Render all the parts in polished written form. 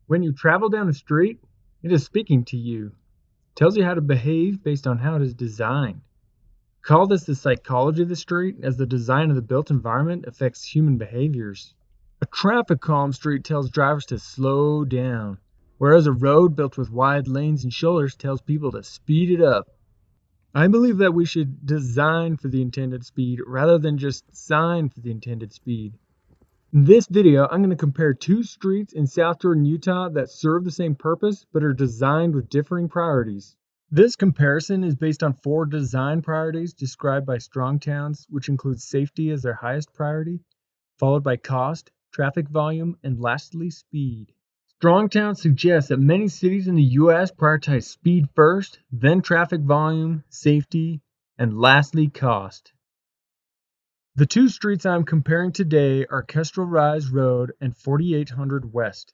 When you travel down a street, it is speaking to you, tells you how to behave based on how it is designed. Call this the psychology of the street, as the design of the built environment affects human behaviors. A traffic calm street tells drivers to slow down, whereas a road built with wide lanes and shoulders tells people to speed it up. I believe that we should design for the intended speed rather than just sign for the intended speed. In this video, I'm going to compare two streets in South Jordan, Utah that serve the same purpose but are designed with differing priorities. This comparison is based on 4 design priorities described by Strong Towns, which includes safety as their highest priority, followed by cost, traffic volume, and lastly, speed. Strong Towns suggests that many cities in the U.S. prioritize speed first, then traffic volume, safety, and lastly, cost. The two streets I'm comparing today are Kestrel Rise Road and 4800 West.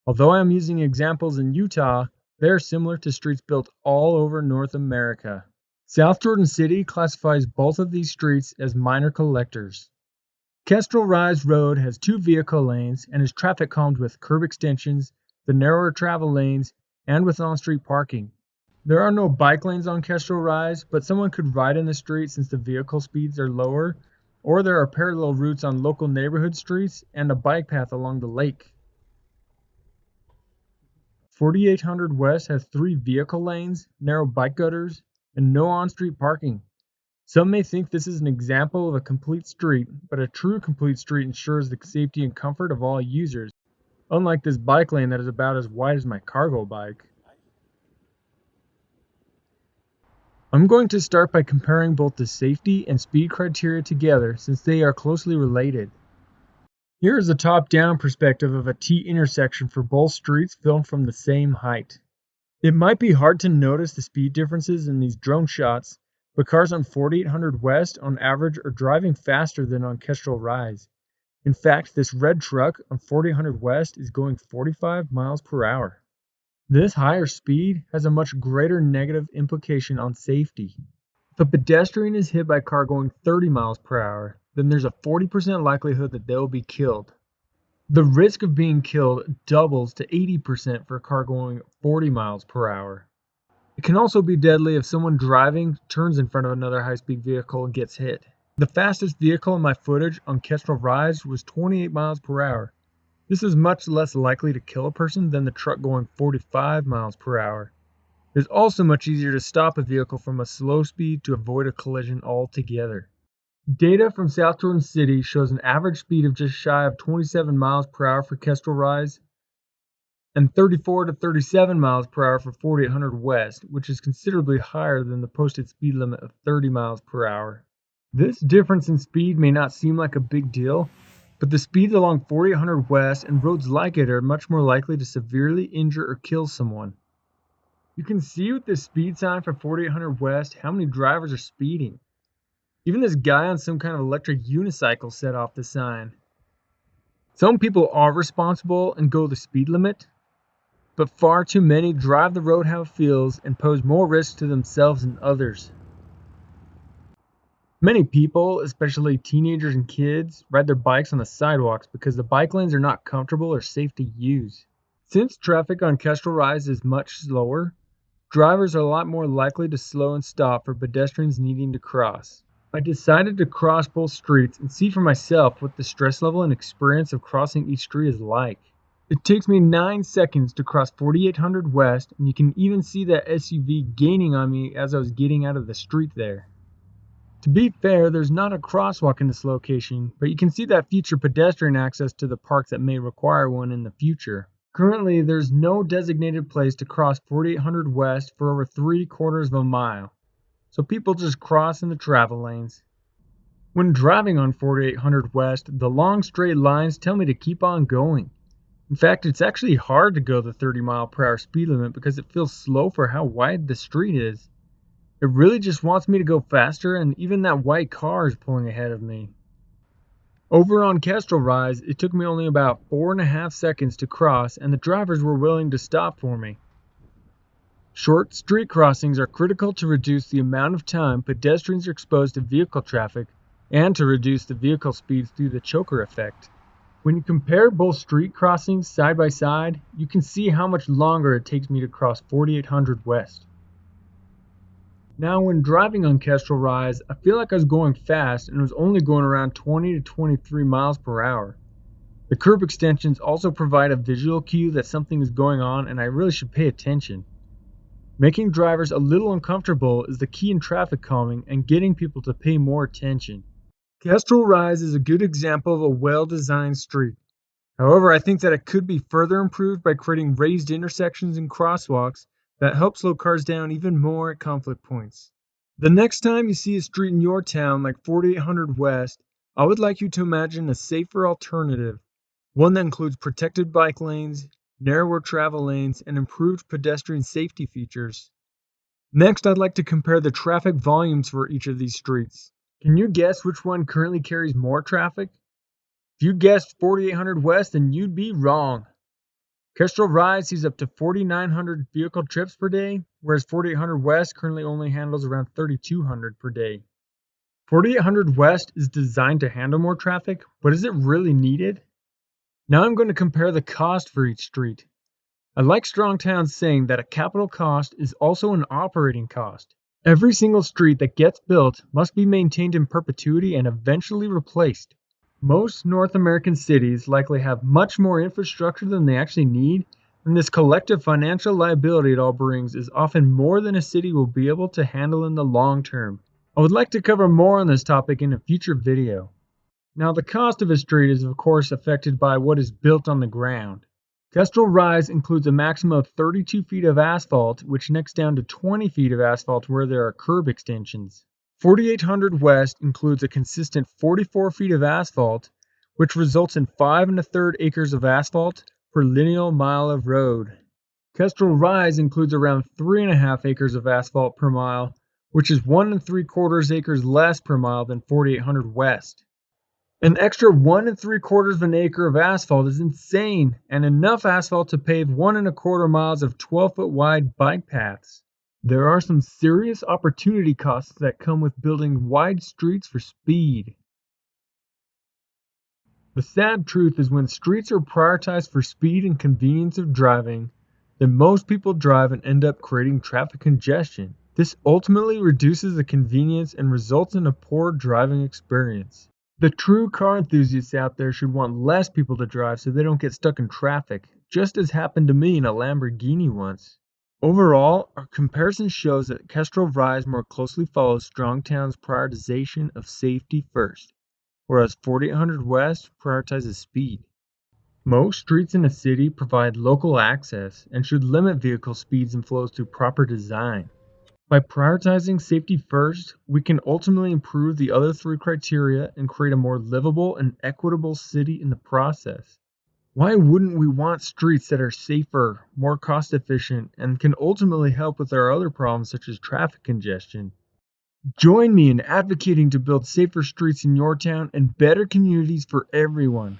Although I am using examples in Utah, they are similar to streets built all over North America. South Jordan City classifies both of these streets as minor collectors. Kestrel Rise Road has 2 vehicle lanes and is traffic calmed with curb extensions, the narrower travel lanes, and with on-street parking. There are no bike lanes on Kestrel Rise, but someone could ride in the street since the vehicle speeds are lower, or there are parallel routes on local neighborhood streets and a bike path along the lake. 4800 West has 3 vehicle lanes, narrow bike gutters, and no on-street parking. Some may think this is an example of a complete street, but a true complete street ensures the safety and comfort of all users, unlike this bike lane that is about as wide as my cargo bike. I'm going to start by comparing both the safety and speed criteria together since they are closely related. Here is a top-down perspective of a T intersection for both streets filmed from the same height. It might be hard to notice the speed differences in these drone shots, but cars on 4800 West on average are driving faster than on Kestrel Rise. In fact, this red truck on 4800 West is going 45 miles per hour. This higher speed has a much greater negative implication on safety. If a pedestrian is hit by a car going 30 miles per hour, then there's a 40% likelihood that they will be killed. The risk of being killed doubles to 80% for a car going 40 miles per hour. It can also be deadly if someone driving turns in front of another high-speed vehicle and gets hit. The fastest vehicle in my footage on Kestrel Rise was 28 miles per hour. This is much less likely to kill a person than the truck going 45 miles per hour. It is also much easier to stop a vehicle from a slow speed to avoid a collision altogether. Data from South Jordan City shows an average speed of just shy of 27 miles per hour for Kestrel Rise and 34 to 37 miles per hour for 4800 West, which is considerably higher than the posted speed limit of 30 miles per hour. This difference in speed may not seem like a big deal, but the speeds along 4800 West and roads like it are much more likely to severely injure or kill someone. You can see with this speed sign for 4800 West how many drivers are speeding. Even this guy on some kind of electric unicycle set off the sign. Some people are responsible and go the speed limit, but far too many drive the road how it feels and pose more risk to themselves and others. Many people, especially teenagers and kids, ride their bikes on the sidewalks because the bike lanes are not comfortable or safe to use. Since traffic on Kestrel Rise is much slower, drivers are a lot more likely to slow and stop for pedestrians needing to cross. I decided to cross both streets and see for myself what the stress level and experience of crossing each street is like. It takes me 9 seconds to cross 4800 West, and you can even see that SUV gaining on me as I was getting out of the street there. To be fair, there's not a crosswalk in this location, but you can see that future pedestrian access to the park that may require one in the future. Currently, there's no designated place to cross 4800 West for over 3/4 of a mile, so people just cross in the travel lanes. When driving on 4800 West, the long straight lines tell me to keep on going. In fact, it's actually hard to go the 30 mile per hour speed limit because it feels slow for how wide the street is. It really just wants me to go faster, and even that white car is pulling ahead of me. Over on Kestrel Rise, it took me only about 4.5 seconds to cross, and the drivers were willing to stop for me. Short street crossings are critical to reduce the amount of time pedestrians are exposed to vehicle traffic and to reduce the vehicle speeds through the choker effect. When you compare both street crossings side by side, you can see how much longer it takes me to cross 4800 West. Now when driving on Kestrel Rise, I feel like I was going fast and was only going around 20 to 23 miles per hour. The curb extensions also provide a visual cue that something is going on and I really should pay attention. Making drivers a little uncomfortable is the key in traffic calming and getting people to pay more attention. Kestrel Rise is a good example of a well-designed street. However, I think that it could be further improved by creating raised intersections and crosswalks that help slow cars down even more at conflict points. The next time you see a street in your town like 4800 West, I would like you to imagine a safer alternative, one that includes protected bike lanes, narrower travel lanes, and improved pedestrian safety features. Next, I'd like to compare the traffic volumes for each of these streets. Can you guess which one currently carries more traffic? If you guessed 4800 West, then you'd be wrong. Kestrel Rise sees up to 4,900 vehicle trips per day, whereas 4800 West currently only handles around 3,200 per day. 4800 West is designed to handle more traffic, but is it really needed? Now I'm going to compare the cost for each street. I like Strongtown's saying that a capital cost is also an operating cost. Every single street that gets built must be maintained in perpetuity and eventually replaced. Most North American cities likely have much more infrastructure than they actually need, and this collective financial liability it all brings is often more than a city will be able to handle in the long term. I would like to cover more on this topic in a future video. Now, the cost of a street is of course affected by what is built on the ground. Kestrel Rise includes a maximum of 32 feet of asphalt, which necks down to 20 feet of asphalt where there are curb extensions. 4800 West includes a consistent 44 feet of asphalt, which results in 5 1/3 acres of asphalt per lineal mile of road. Kestrel Rise includes around 3.5 acres of asphalt per mile, which is 1 3/4 acres less per mile than 4800 West. An extra 1 3/4 of an acre of asphalt is insane, and enough asphalt to pave 1 1/4 miles of 12-foot wide bike paths. There are some serious opportunity costs that come with building wide streets for speed. The sad truth is when streets are prioritized for speed and convenience of driving, then most people drive and end up creating traffic congestion. This ultimately reduces the convenience and results in a poor driving experience. The true car enthusiasts out there should want less people to drive so they don't get stuck in traffic, just as happened to me in a Lamborghini once. Overall, our comparison shows that Kestrel Rise more closely follows Strongtown's prioritization of safety first, whereas 4800 West prioritizes speed. Most streets in a city provide local access and should limit vehicle speeds and flows through proper design. By prioritizing safety first, we can ultimately improve the other 3 criteria and create a more livable and equitable city in the process. Why wouldn't we want streets that are safer, more cost efficient, and can ultimately help with our other problems such as traffic congestion? Join me in advocating to build safer streets in your town and better communities for everyone.